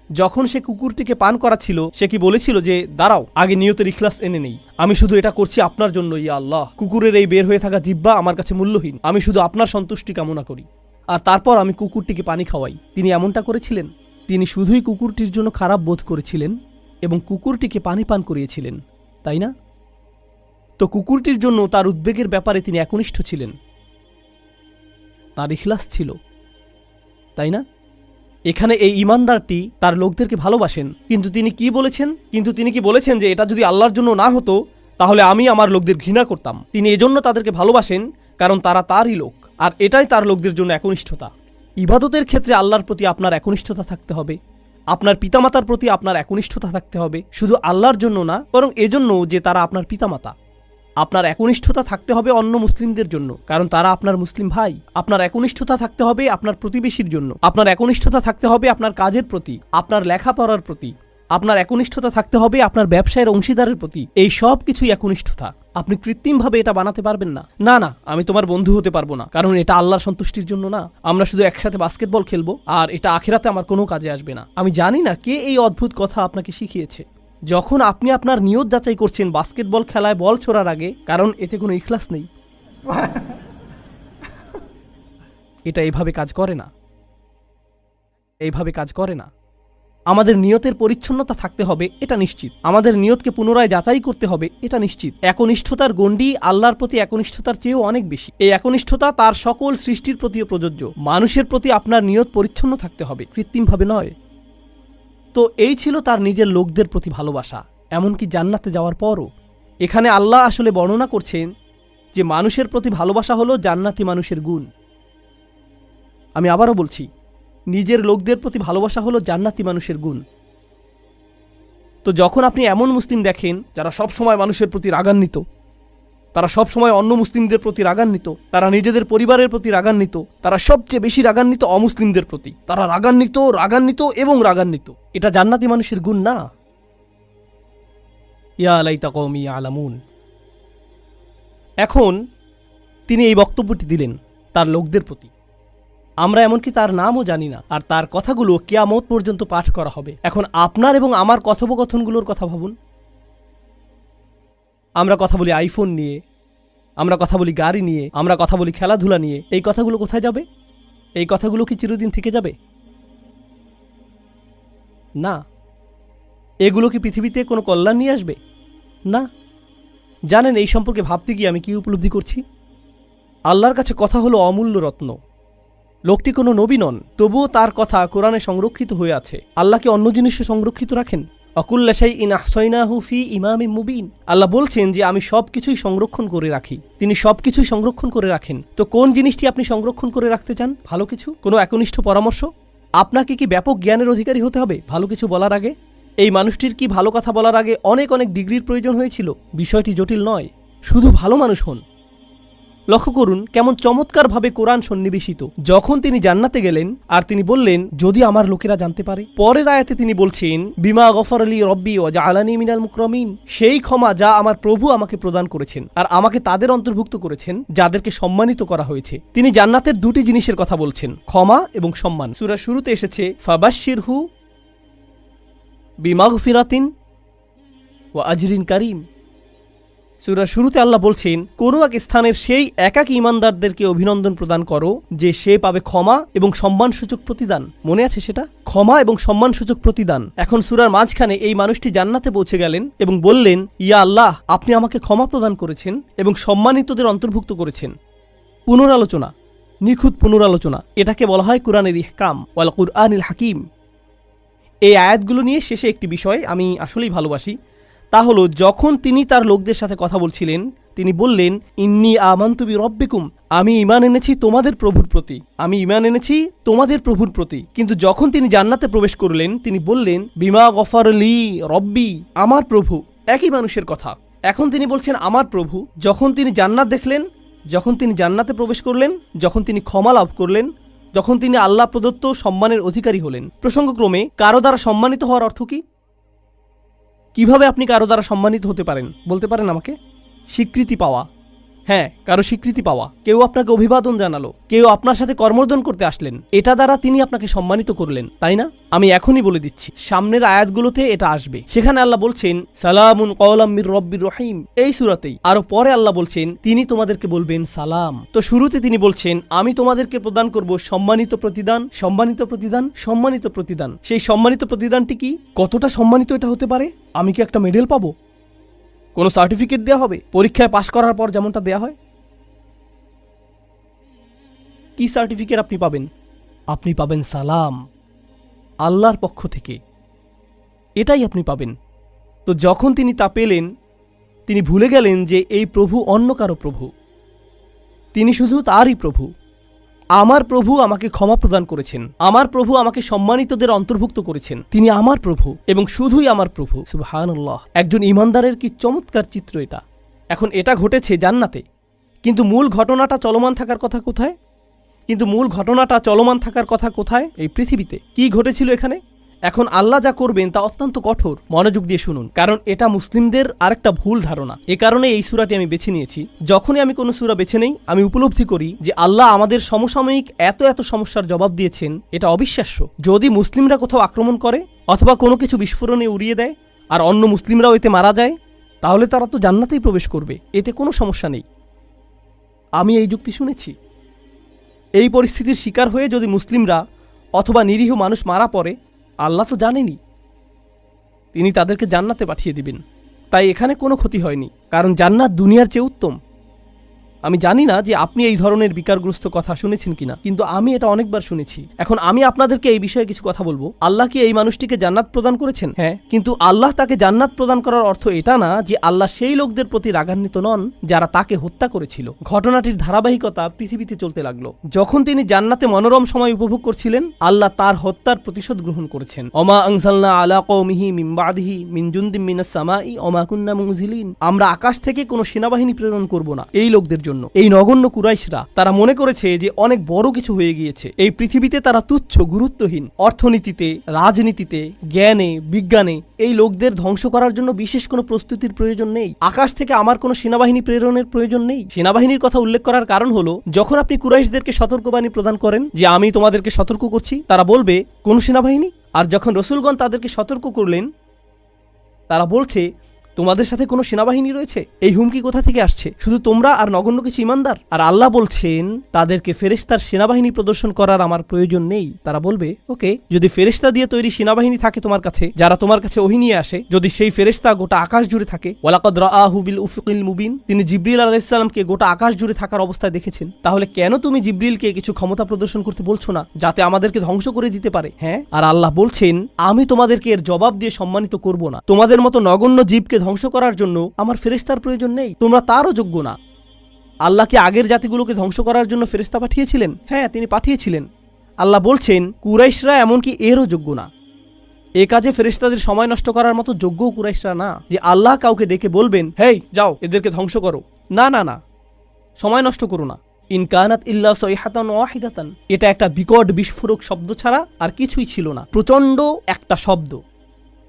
যখন সে কুকুরটিকে পান করাচ্ছিল, সে কি বলেছিল যে দাঁড়াও, আগে নিয়তের ইখলাস এনে নেই, আমি শুধু এটা করছি আপনার জন্য, ইয়া আল্লাহ, কুকুরের এই বের হয়ে থাকা জিহ্বা আমার কাছে মূল্যহীন, আমি শুধু আপনার সন্তুষ্টি কামনা করি, আর তারপর আমি কুকুরটিকে পানি খাওয়াই। তিনি এমনটা করেছিলেন? তিনি শুধুই কুকুরটির জন্য খারাপ বোধ করেছিলেন এবং কুকুরটিকে পানি পান করিয়েছিলেন, তাই না? তো কুকুরটির জন্য তার উদ্বেগের ব্যাপারে তিনি একনিষ্ঠ ছিলেন, তার ইখলাস ছিল, তাই না? এখানে এই ইমানদারটি তার লোকদেরকে ভালোবাসেন, কিন্তু তিনি কি বলেছেন যে এটা যদি আল্লাহর জন্য না হতো তাহলে আমি আমার লোকদের ঘৃণা করতাম। তিনি এজন্য তাদেরকে ভালোবাসেন কারণ তারা তারই লোক, আর এটাই তার লোকদের জন্য একনিষ্ঠতা। ইবাদতের ক্ষেত্রে আল্লাহর প্রতি আপনার একনিষ্ঠতা থাকতে হবে, আপনার পিতামাতার প্রতি আপনার একনিষ্ঠতা থাকতে হবে, শুধু আল্লাহর জন্য না, বরং এজন্য যে তারা আপনার পিতামাতা। আপনার একনিষ্ঠতা থাকতে হবে অন্য মুসলিমদের জন্য, কারণ তারা আপনার মুসলিম ভাই। আপনার একনিষ্ঠতা থাকতে হবে আপনার প্রতিবেশীর জন্য, আপনার একনিষ্ঠতা থাকতে হবে আপনার কাজের প্রতি, আপনার লেখাপড়ার প্রতি, আপনার একনিষ্ঠতা থাকতে হবে আপনার ব্যবসায়ের অংশীদারের প্রতি। এই সব কিছুই একনিষ্ঠতা। আপনি কৃত্রিমভাবে এটা বানাতে পারবেন না। না, আমি তোমার বন্ধু হতে পারবো না, কারণ এটা আল্লাহর সন্তুষ্টির জন্য না। আমরা শুধু একসাথে বাস্কেটবল খেলবো, আর এটা আখিরাতে আমার কোনো কাজে আসবে না। আমি জানি না কে এই অদ্ভুত কথা আপনাকে শিখিয়েছে। যখন আপনি আপনার নিয়ত যাচাই করছেন বাস্কেটবল খেলায় বল ছোড়ার আগে, কারণ এতে কোনো ইখলাস নেই, এটা এইভাবে কাজ করে না। আমাদের নিয়তের পরিচ্ছন্নতা থাকতে হবে, এটা নিশ্চিত। আমাদের নিয়তকে পুনরায় যাচাই করতে হবে, এটা নিশ্চিত। একনিষ্ঠতার গণ্ডি আল্লাহর প্রতি একনিষ্ঠতার চেয়েও অনেক বেশি। এই একনিষ্ঠতা তার সকল সৃষ্টির প্রতিও প্রযোজ্য। মানুষের প্রতি আপনার নিয়ত পরিচ্ছন্ন থাকতে হবে, কৃত্রিমভাবে নয়। তো এই ছিল তার নিজের লোকদের প্রতি ভালোবাসা, এমনকি জান্নাতে যাওয়ার পরও। এখানে আল্লাহ আসলে বর্ণনা করছেন যে মানুষের প্রতি ভালোবাসা হলো জান্নাতি মানুষের গুণ। আমি আবারও বলছি, নিজের লোকদের প্রতি ভালোবাসা হলো জান্নাতি মানুষের গুণ। তো যখন আপনি এমন মুসলিম দেখেন যারা সব সময় মানুষের প্রতি রাগান্বিত, তারা সব সময় অন্য মুসলিমদের প্রতি রাগান্বিত, তারা নিজেদের পরিবারের প্রতি রাগান্বিত, তারা সবচেয়ে বেশি রাগান্বিত অমুসলিমদের প্রতি, তারা রাগান্বিত, এটা জান্নাতি মানুষের গুণ না। ইয়া লাইতা কওমি ইয়ালামুন। এখন তিনি এই বক্তব্যটি দিলেন তার লোকদের প্রতি। আমরা এমনকি তার নামও জানি না, আর তার কথাগুলো কিয়ামত পর্যন্ত পাঠ করা হবে। এখন আপনার এবং আমার কথোপকথনগুলোর কথা ভাবুন। আমরা কথা বলি আইফোন নিয়ে, আমরা কথা বলি গাড়ি নিয়ে, আমরা কথা বলি খেলাধুলা নিয়ে। এই কথাগুলো কোথায় যাবে? এই কথাগুলো কি চিরদিন থেকে যাবে? না। এগুলো কি পৃথিবীতে কোনো কল্যাণ নিয়ে আসবে? না। জানেন এই সম্পর্কে ভাবতে গিয়ে আমি কি উপলব্ধি করছি? আল্লাহর কাছে কথা হলো অমূল্য রত্ন। লোকটি কোনো নবী নন, তবুও তার কথা কোরআনে সংরক্ষিত হয়ে আছে। আল্লাহ কি অন্য জিনিসে সংরক্ষিত রাখেন? অকুল্লা শাইইন আহসাইনাহু ফি ইমামিম মুবিন। আল্লাহ বলছেন যে আমি সবকিছুই সংরক্ষণ করে রাখি। তিনি সবকিছুই সংরক্ষণ করে রাখেন। তো কোন জিনিসটি আপনি সংরক্ষণ করে রাখতে চান? ভালো কিছু, কোনো একনিষ্ঠ পরামর্শ? আপনাকে কি ব্যাপক জ্ঞানের অধিকারী হতে হবে ভালো কিছু বলার আগে? এই মানুষটির কি ভালো কথা বলার আগে অনেক অনেক ডিগ্রির প্রয়োজন হয়েছিল? বিষয়টি জটিল নয়, শুধু ভালো মানুষ হন। লক্ষ্য করুন কেমন চমৎকারভাবে কোরআন সন্নিবেশিত। যখন তিনি জান্নাতে গেলেন আর তিনি বললেন যদি আমার লোকেরা জানতে পারে, পরের আয়াতে তিনি বলছেন বিমা গফর আলী রব্বি ওয়া জাআলানি মিনাল মুকরামিন, সেই ক্ষমা যা আমার প্রভু আমাকে প্রদান করেছেন আর আমাকে তাদের অন্তর্ভুক্ত করেছেন যাদেরকে সম্মানিত করা হয়েছে। তিনি জান্নাতের দুটি জিনিসের কথা বলছেন, ক্ষমা এবং সম্মান। সূরার শুরুতে এসেছে ফাবাশশিরহু বিমাগফিরাতিন ওয়া আজরিন কারীম। সূরার শুরুতে আল্লাহ বলছেন কোনো এক স্থানের সেই একাকী ঈমানদারদেরকে অভিনন্দন প্রদান করো যে সে পাবে ক্ষমা এবং সম্মানসূচক প্রতিদান। মনে আছে সেটা? ক্ষমা এবং সম্মানসূচক প্রতিদান। এখন সূরার মাঝখানে এই মানুষটি জান্নাতে পৌঁছে গেলেন এবং বললেন ইয়া আল্লাহ, আপনি আমাকে ক্ষমা প্রদান করেছেন এবং সম্মানিতদের অন্তর্ভুক্ত করেছেন। পুনরালোচনা, নিখুঁত পুনরালোচনা, এটাকে বলা হয় কুরআনের ইহকাম ওয়াল কুরআনিল হাকিম। এই আয়াতগুলো নিয়ে শেষে একটি বিষয় আমি আসলেই ভালোবাসি, তা হলো যখন তিনি তার লোকদের সাথে কথা বলছিলেন তিনি বললেন, ইন্নী আমানতু বিরব্বিকুম, আমি ঈমান এনেছি তোমাদের প্রভুর প্রতি, আমি ঈমান এনেছি তোমাদের প্রভুর প্রতি। কিন্তু যখন তিনি জান্নাতে প্রবেশ করলেন তিনি বললেন, বিমা গফারলি রব্বি, আমার প্রভু। একই মানুষের কথা। এখন তিনি বলছেন আমার প্রভু। যখন তিনি জান্নাত দেখলেন, যখন তিনি জান্নাতে প্রবেশ করলেন, যখন তিনি ক্ষমা লাভ করলেন, যখন তিনি আল্লাহ প্রদত্ত সম্মানের অধিকারী হলেন। প্রসঙ্গক্রমে কারো দ্বারা সম্মানিত হওয়ার অর্থ কি? কিভাবে আপনি কারো দ্বারা সম্মানিত হতে পারেন বলতে পারেন আমাকে? স্বীকৃতি পাওয়া। হ্যাঁ, কারো স্বীকৃতি পাওয়া। কেউ আপনাকে অভিবাদন জানালো, কেউ আপনার সাথে কর্মর্দন করতে আসলেন, এটা দ্বারা তিনি আপনাকে সম্মানিত করলেন, তাই না? আমি এখনই বলে দিচ্ছি, সামনের আয়াতগুলোতে এটা আসবে। সেখানে আল্লাহ বলছেন সালামুন কওলাম মির রব্বির রহিম, এই সূরাতেই। আরো পরে আল্লাহ বলছেন তিনি তোমাদেরকে বলবেন সালাম। তো শুরুতে তিনি বলছেন আমি তোমাদেরকে প্রদান করব সম্মানিত প্রতিদান, সম্মানিত প্রতিদান, সম্মানিত প্রতিদান। সেই সম্মানিত প্রতিদানটি কি? কতটা সম্মানিত এটা হতে পারে? আমি কি একটা মেডেল পাবো? কোনো সার্টিফিকেট দেওয়া হবে পরীক্ষায় পাশ করার পর যেমনটা দেয়া হয়? কি সার্টিফিকেট আপনি পাবেন? আপনি পাবেন সালাম, আল্লাহর পক্ষ থেকে। এটাই আপনি পাবেন। তো যখন তিনি তা পেলেন তিনি ভুলে গেলেন যে এই প্রভু অন্য কারো প্রভু, তিনি শুধু তারই প্রভু। আমার প্রভু আমাকে ক্ষমা প্রদান করেছেন, আমার প্রভু আমাকে সম্মানিতদের অন্তর্ভুক্ত করেছেন, তিনি আমার প্রভু এবং শুধুই আমার প্রভু। সুবহানাল্লাহ। একজন ঈমানদারের কি চমৎকার চিত্র এটা। এখন এটা ঘটেছে জান্নাতে, কিন্তু মূল ঘটনাটা চলমান থাকার কথা কোথায়? এই পৃথিবীতে। কি ঘটেছিল এখানে? এখন আল্লাহ যা করবেন তা অত্যন্ত কঠোর। মনোযোগ দিয়ে শুনুন, কারণ এটা মুসলিমদের আরেকটা ভুল ধারণা। এ কারণে এই সূরাটি আমি বেছে নিয়েছি। যখনই আমি কোনো সূরা বেছে নেই আমি উপলব্ধি করি যে আল্লাহ আমাদের সমসাময়িক এত এত সমস্যার জবাব দিয়েছেন, এটা অবিশ্বাস্য। যদি মুসলিমরা কোথাও আক্রমণ করে অথবা কোনো কিছু বিস্ফোরণে উড়িয়ে দেয় আর অন্য মুসলিমরাও এতে মারা যায়, তাহলে তারা তো জান্নাতেই প্রবেশ করবে, এতে কোনো সমস্যা নেই। আমি এই যুক্তি শুনেছি। এই পরিস্থিতির শিকার হয়ে যদি মুসলিমরা অথবা নিরীহ মানুষ মারা পড়ে, আল্লাহ তো জানেনি, তিনি তাদেরকে জান্নাতে পাঠিয়ে দিবেন। তাই এখানে কোনো ক্ষতি হয়নি, কারণ জান্নাত দুনিয়ার চেয়ে উত্তম। আমি জানি না যে আপনি এই ধরনের বিকারগ্রস্ত কথা শুনেছেন কিনা, কিন্তু আমি এটা অনেকবার শুনেছি। এখন আমি আপনাদেরকে এই বিষয়ে কিছু কথা বলবো। আল্লাহ কি এই মানুষটিকে জান্নাত প্রদান করেছেন? হ্যাঁ, কিন্তু আল্লাহ তাকে জান্নাত প্রদান করার অর্থ এটা না যে আল্লাহ সেই লোকদের প্রতি রাগান্বিত নন যারা তাকে হত্যা করেছিল। ঘটনাটির ধারাবাহিকতা পৃথিবীতে চলতে লাগলো। যখন তিনি জান্নাতে মনোরম সময় উপভোগ করছিলেন, আল্লাহ তার হত্যার প্রতিশোধ গ্রহণ করেছেন। ওমা আনজালনা আলা কওমিহি মিন বাদিহি মিন জুনদিন মিনাস সামাই ওমা কুন্না মুনজিলিন, আমরা আকাশ থেকে কোনো সেনাবাহিনী প্রেরণ করব না এই লোকদের জন্য। এই নগণ্য কুরাইশরা তারা মনে করেছে যে অনেক বড় কিছু হয়ে গিয়েছে। এই পৃথিবীতে তারা তুচ্ছ, গুরুত্বহীন। অর্থনীতিতে, রাজনীতিতে, জ্ঞানে, বিজ্ঞানে এই লোকদের ধ্বংস করার জন্য বিশেষ কোনো প্রস্তুতির প্রয়োজন নেই। আকাশ থেকে আমার কোনো সেনাবাহিনী প্রেরণের প্রয়োজন নেই। সেনাবাহিনীর কথা উল্লেখ করার কারণ হলো, যখন আপনি কুরাইশদেরকে সতর্কবাণী প্রদান করেন যে আমি তোমাদেরকে সতর্ক করছি, তারা বলবে কোন সেনাবাহিনী? আর যখন রসুলগণ তাদেরকে সতর্ক করলেন তারা বলছে তোমাদের সাথে কোনো সেনাবাহিনী রয়েছে। এই হুমকি কোথা থেকে আসছে? শুধু তোমরা আর নগণ্য কিছু ইমানদার। আর আল্লাহ বলছেন তাদেরকে ফেরেশতার সেনাবাহিনী প্রদর্শন করার আমার প্রয়োজন নেই। তারা বলবে ওকে, যদি ফেরেশতা দিয়ে তৈরি সেনাবাহিনী থাকে তোমার কাছে, যারা তোমার কাছে ওহী নিয়ে আসে, যদি সেই ফেরেশতা গোটা আকাশ জুড়ে থাকে, ওয়ালাকাদ রাআহু বিল উফুকিল মুবিন, তিনি জিবরিল আলাইহিস সালামকে গোটা আকাশ জুড়ে থাকার অবস্থায় দেখেছেন, তাহলে কেন তুমি জিবরিলকে কিছু ক্ষমতা প্রদর্শন করতে বলছো না যাতে আমাদেরকে ধ্বংস করে দিতে পারে? হ্যাঁ, আর আল্লাহ বলছেন আমি তোমাদেরকে এর জবাব দিয়ে সম্মানিত করব না। তোমাদের মতো নগণ্য জীবকে ধ্বংস করার জন্য আমার ফেরেশতার প্রয়োজন নেই, তোমরা তারও যোগ্য না। আল্লাহ কি আগের জাতিগুলোকে ধ্বংস করার জন্য ফেরেশতা পাঠিয়েছিলেন? হ্যাঁ, তিনি পাঠিয়েছিলেন। আল্লাহ বলছেন কুরাইশরা এমনকি এরও যোগ্য না। এ কাজে ফেরেশতাদের সময় নষ্ট করার মতো যোগ্য কুরাইশরা না যে আল্লাহ কাউকে ডেকে বলবেন হেই যাও এদেরকে ধ্বংস করো। না না না, সময় নষ্ট করো না। ইন কানাত ইল্লা সাইহাতান ওয়াহিদাতান, এটা একটা বিকট বিস্ফোরক শব্দ ছাড়া আর কিছুই ছিল না। প্রচণ্ড একটা শব্দ।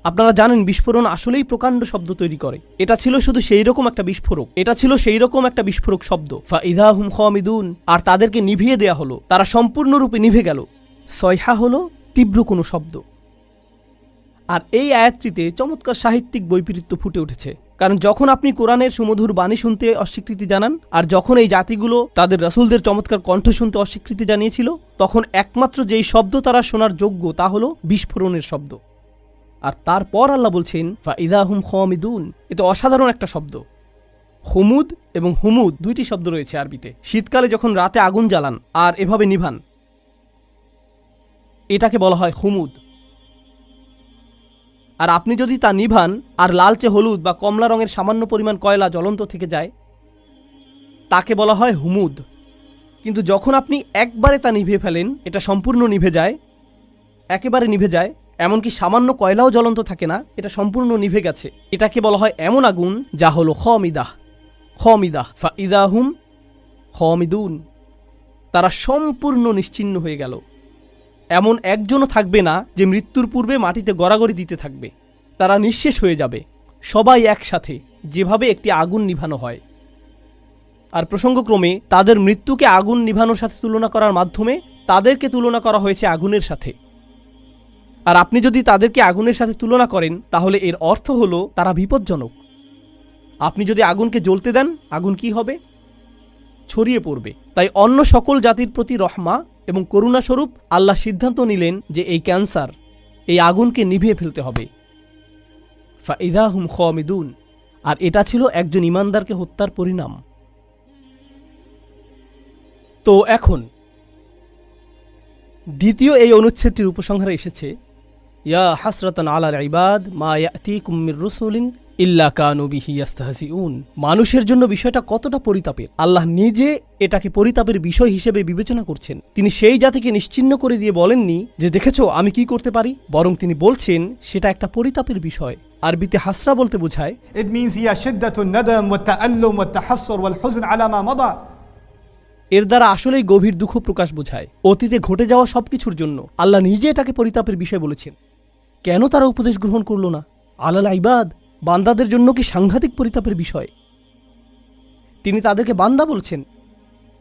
আপনারা জানেন বিস্ফোরণ আসলেই প্রকাণ্ড শব্দ তৈরি করে। এটা ছিল শুধু সেই রকম একটা বিস্ফোরক, এটা ছিল সেই রকম একটা বিস্ফোরক শব্দ। ফাইদা হুম খামিদুন, আর তাদেরকে নিভিয়ে দেয়া হলো, তারা সম্পূর্ণরূপে নিভে গেল। সয়হা হলো তীব্র কোনো শব্দ। আর এই আয়াতটিতে চমৎকার সাহিত্যিক বৈপরীত্য ফুটে উঠেছে। কারণ যখন আপনি কোরআনের সুমধুর বাণী শুনতে অস্বীকৃতি জানান, আর যখন এই জাতিগুলো তাদের রাসূলদের চমৎকার কণ্ঠ শুনতে অস্বীকৃতি জানিয়েছিল, তখন একমাত্র যেই শব্দ তারা শোনার যোগ্য তা হলো বিস্ফোরণের শব্দ। আর তারপর আল্লাহ বলছেন ফাইদা হুম খামিদুন, এটা অসাধারণ একটা শব্দ। হুমুদ এবং হুমুদ দুইটি শব্দ রয়েছে আরবিতে। শীতকালে যখন রাতে আগুন জ্বালান আর এভাবে নিভান, এটাকে বলা হয় হুমুদ। আর আপনি যদি তা নিভান আর লালচে হলুদ বা কমলা রঙের সামান্য পরিমাণ কয়লা জ্বলন্ত থেকে যায়, তাকে বলা হয় হুমুদ। কিন্তু যখন আপনি একবারে তা নিভিয়ে ফেলেন, এটা সম্পূর্ণ নিভে যায়, একেবারে নিভে যায়, এমনকি সামান্য কয়লাও জ্বলন্ত থাকে না, এটা সম্পূর্ণ নিভে গেছে, এটাকে বলা হয় এমন আগুন যা হলো খামিদাহ। খামিদাহ ফাইদাহুম খামিদুন, তারা সম্পূর্ণ নিশ্চিহ্ন হয়ে গেল। এমন একজনও থাকবে না যে মৃত্যুর পূর্বে মাটিতে গড়াগড়ি দিতে থাকবে, তারা নিঃশেষ হয়ে যাবে সবাই একসাথে, যেভাবে একটি আগুন নিভানো হয়। আর প্রসঙ্গক্রমে তাদের মৃত্যুকে আগুন নিভানোর সাথে তুলনা করার মাধ্যমে তাদেরকে তুলনা করা হয়েছে আগুনের সাথে। আর আপনি যদি তাদেরকে আগুনের সাথে তুলনা করেন, তাহলে এর অর্থ হলো তারা বিপজ্জনক। আপনি যদি আগুনকে জ্বলতে দেন, আগুন কি হবে? ছড়িয়ে পড়বে। তাই অন্য সকল জাতির প্রতি রহমা এবং করুণাস্বরূপ আল্লাহ সিদ্ধান্ত নিলেন যে এই ক্যান্সার, এই আগুনকে নিভিয়ে ফেলতে হবে। ফাইদাহুম খামিদুন। আর এটা ছিল একজন ইমানদারকে হত্যার পরিণাম। তো এখন দ্বিতীয় এই অনুচ্ছেদটির উপসংহারে এসেছে, ইয়া হাসরাতান আলাল ইবাদ মা ইয়াতিকুম মির রাসূলিন ইল্লা কানু বিহি ইস্তাহজিউন। মানুষের জন্য বিষয়টা কতটা পরিতাপের। আল্লাহ নিজে এটাকে পরিতাপের বিষয় হিসেবে বিবেচনা করছেন। তিনি সেই জাতিকে নিশ্চিহ্ন করে দিয়ে বলেননি যে দেখেছো আমি কি করতে পারি, বরং তিনি বলছেন সেটা একটা পরিতাপের বিষয়। আরবিতে হাসরা বলতে বোঝায় It means هي شدة الندم والتألم والتحسر والحزن على ما مضى. এর দ্বারা আসলেই গভীর দুঃখ প্রকাশ বোঝায় অতীতে ঘটে যাওয়া সবকিছুর জন্য। আল্লাহ নিজে এটাকে পরিতাপের বিষয় বলেছেন। কেন তারা উপদেশ গ্রহণ করল না? আলাল ইবাদ, বান্দাদের জন্য কি সাংঘাতিক পরিতাপের বিষয়। তিনি তাদেরকে বান্দা বলছেন।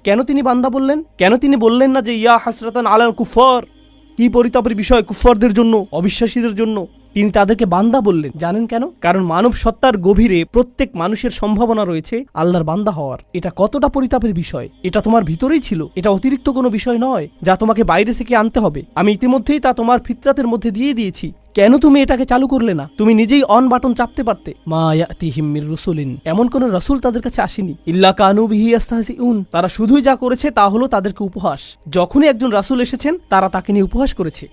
কেন তিনি বান্দা বললেন? কেন তিনি বললেন না যে ইয়া হাসরাতান আলাল কুফার? কি পরিতাপের বিষয় কুফফারদের জন্য, অবিশ্বাসীদের জন্য। তিনি তাদেরকে বান্দা বললেন। জানেন কেন? কারণ মানব সত্তার গভীরে প্রত্যেক মানুষের সম্ভাবনা রয়েছে আল্লাহর বান্দা হওয়ার। এটা কতটা পরিতাপের বিষয়। এটা তোমার ভিতরেই ছিল, এটা অতিরিক্ত কোনো বিষয় নয় যা তোমাকে বাইরে থেকে আনতে হবে। আমি ইতিমধ্যেই তা তোমার ফিতরাতের মধ্যে দিয়ে দিয়েছি। কেন তুমি এটাকে চালু করলে না? তুমি নিজেই অন বাটন চাপতে পারতে। মা ইয়াতিহিম মির রাসূলিন, এমন কোন রাসূল তাদের কাছে আসেনি। ইল্লা কানু বিহি ইস্তাহজিউন, তারা শুধুই যা করেছে তা হলো তাদেরকে উপহাস। যখনই একজন রাসূল এসেছেন তারা তাকে নিয়ে উপহাস করেছে।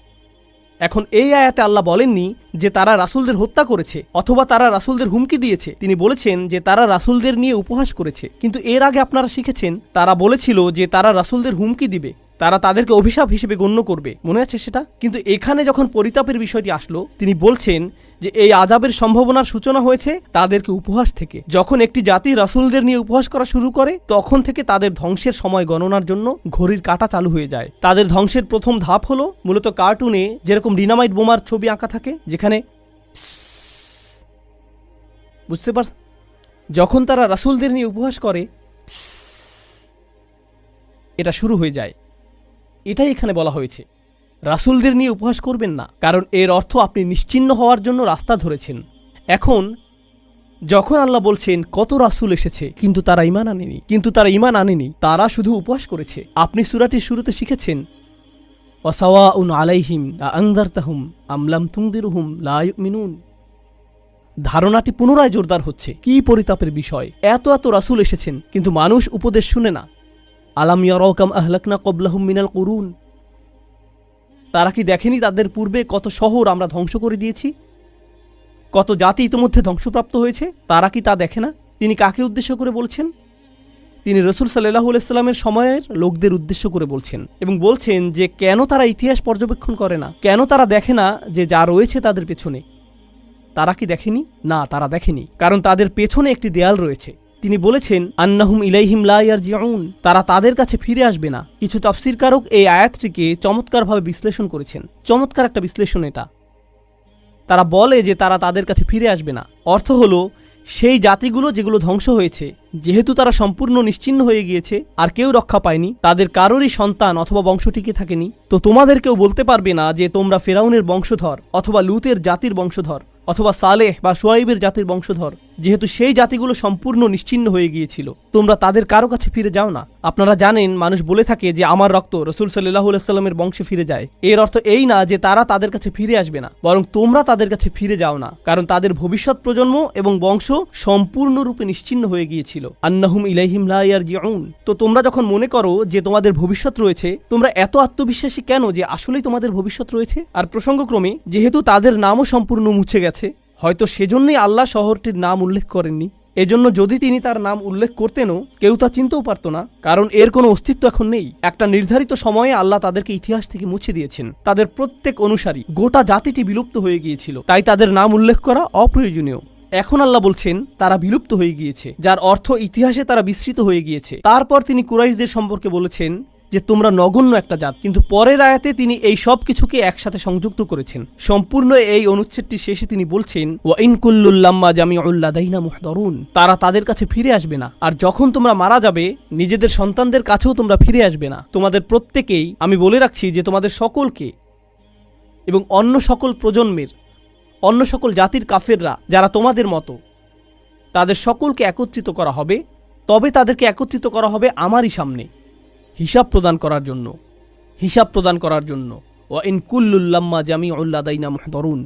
এখন এই আয়াতে আল্লাহ বলেননি যে তারা রাসূলদের হত্যা করেছে অথবা তারা রাসূলদের হুমকি দিয়েছে। তিনি বলেছেন যে তারা রাসূলদের নিয়ে উপহাস করেছে। কিন্তু এর আগে আপনারা শিখেছেন তারা বলেছিল যে তারা রাসূলদের হুমকি দিবে, তারা তাদেরকে অভিশাপ হিসেবে গণ্য করবে। মনে আছে সেটা? কিন্তু এখানে যখন পরিতাপের বিষয়টি আসলো, তিনি বলছেন যে এই আযাবের সম্ভাবনার সূচনা হয়েছে তাদেরকে উপহাস থেকে। যখন একটি জাতি রাসূলদের নিয়ে উপহাস করা শুরু করে, তখন থেকে তাদের ধ্বংসের সময় গণনার জন্য ঘড়ির কাঁটা চালু হয়ে যায়। তাদের ধ্বংসের প্রথম ধাপ হলো মূলত কার্টুনে যেরকম ডিনামাইট বোমার ছবি আঁকা থাকে, যেখানে বুঝতে পার, যখন তারা রাসূলদের নিয়ে উপহাস করে এটা শুরু হয়ে যায়। এটাই এখানে বলা হয়েছে, রাসূলদের নিয়ে উপহাস করবেন না, কারণ এর অর্থ আপনি নিশ্চিহ্ন হওয়ার জন্য রাস্তা ধরেছেন। এখন যখন আল্লাহ বলছেন কত রাসূল এসেছে কিন্তু তারা ঈমান আনেনি, তারা শুধু উপহাস করেছে। আপনি সূরাটির শুরুতে শিখেছেন ওয়াসাওয়াউন আলাইহিম আনযারতাহুম আম লাম তুনদিরহুম লা ইউমিনুন। ধারণাটি পুনরায় জোরদার হচ্ছে। কি পরিতাপের বিষয়। এত রাসূল এসেছেন কিন্তু মানুষ উপদেশ শুনে না। আলাম ইয়ারাউ কাম আহলাকনা ক্বাবলাহুম মিনাল কুরুন, তারা কি দেখেনি তাদের পূর্বে কত শহর আমরা ধ্বংস করে দিয়েছি, কত জাতি ইতিমধ্যে ধ্বংসপ্রাপ্ত হয়েছে। তারা কি তা দেখে না? তিনি কাকে উদ্দেশ্য করে বলছেন? তিনি রাসূল সাল্লাল্লাহু আলাইহি সাল্লামের সময়ের লোকদের উদ্দেশ্য করে বলছেন এবং বলছেন যে কেন তারা ইতিহাস পর্যবেক্ষণ করে না, কেন তারা দেখে না যে যা রয়েছে তাদের পেছনে। তারা কি দেখেনি? না, তারা দেখেনি, কারণ তাদের পেছনে একটি দেয়াল রয়েছে। তিনি বলেছেন আন্নাহুম ইলাইহিম লা ইয়ারজিউন, তারা তাদের কাছে ফিরে আসবে না। কিছু তাফসীরকারক এই আয়াতটিকে চমৎকারভাবে বিশ্লেষণ করেছেন। চমৎকার একটা বিশ্লেষণ এটা। তারা বলে যে তারা তাদের কাছে ফিরে আসবে না। অর্থ হলো সেই জাতিগুলো যেগুলো ধ্বংস হয়েছে, যেহেতু তারা সম্পূর্ণ নিশ্চিহ্ন হয়ে গিয়েছে আর কেউ রক্ষা পায়নি, তাদের কারোরই সন্তান অথবা বংশ টিকে থাকেনি, তো তোমাদের কেউ বলতে পারবে না যে তোমরা ফেরাউনের বংশধর অথবা লুতের জাতির বংশধর অথবা সালেহ বা শুআইবের জাতির বংশধর। যেহেতু সেই জাতিগুলো সম্পূর্ণ নিশ্চিহ্ন হয়ে গিয়েছিল, তোমরা তাদের কারো কাছে ফিরে যাও না। আপনারা জানেন, মানুষ বলে থাকে যে আমার রক্ত রাসূল সাল্লাল্লাহু আলাইহি সাল্লামের বংশে ফিরে যায়। এর অর্থ এই না যে তারা তাদের কাছে ফিরে আসবে না, বরং তোমরা তাদের কাছে ফিরে যাও না, কারণ তাদের ভবিষ্যৎ প্রজন্ম এবং বংশ সম্পূর্ণরূপে নিশ্চিহ্ন হয়ে গিয়েছিল। আন্নাহুম ইলাইহিম লা ইয়ারজিউন। তো তোমরা যখন মনে করো যে তোমাদের ভবিষ্যৎ রয়েছে, তোমরা এত আত্মবিশ্বাসী কেন যে আসলেই তোমাদের ভবিষ্যৎ রয়েছে? আর প্রসঙ্গক্রমে যেহেতু তাদের নামও সম্পূর্ণ মুছে গেছে, হয়তো সেজন্যই আল্লাহ শহরটির নাম উল্লেখ করেননি। এজন্য যদি তিনি তার নাম উল্লেখ করতেনও, কেউ তা চিনতেও পারত না, কারণ এর কোনো অস্তিত্ব এখন নেই। একটা নির্ধারিত সময়ে আল্লাহ তাদেরকে ইতিহাস থেকে মুছে দিয়েছেন। তাদের প্রত্যেক অনুসারী, গোটা জাতিটি বিলুপ্ত হয়ে গিয়েছিল, তাই তাদের নাম উল্লেখ করা অপ্রয়োজনীয়। এখন আল্লাহ বলছেন তারা বিলুপ্ত হয়ে গিয়েছে, যার অর্থ ইতিহাসে তারা বিস্মৃত হয়ে গিয়েছে। তারপর তিনি কুরাইশদের সম্পর্কে বলেছেন যে তোমরা নগণ্য একটা জাত, কিন্তু পরের আয়াতে তিনি এই সব কিছুকে একসাথে সংযুক্ত করেছেন। সম্পূর্ণ এই অনুচ্ছেদটি শেষে তিনি বলছেন, ওয়া ইন কুল্লুল লাম্মা জামিউল লাদাইনা মুহদারুন। তারা তাদের কাছে ফিরে আসবে না, আর যখন তোমরা মারা যাবে নিজেদের সন্তানদের কাছেও তোমরা ফিরে আসবে না। তোমাদের প্রত্যেকেই, আমি বলে রাখছি যে তোমাদের সকলকে এবং অন্য সকল প্রজন্মের, অন্য সকল জাতির কাফেররা যারা তোমাদের মতো, তাদের সকলকে একত্রিত করা হবে। তবে তাদেরকে একত্রিত করা হবে আমারই সামনে হিসাব প্রদান করার জন্য। ওয়া ইন কুল্লুল লাম্মা জামিউল লাদাইনা মুহদারুন।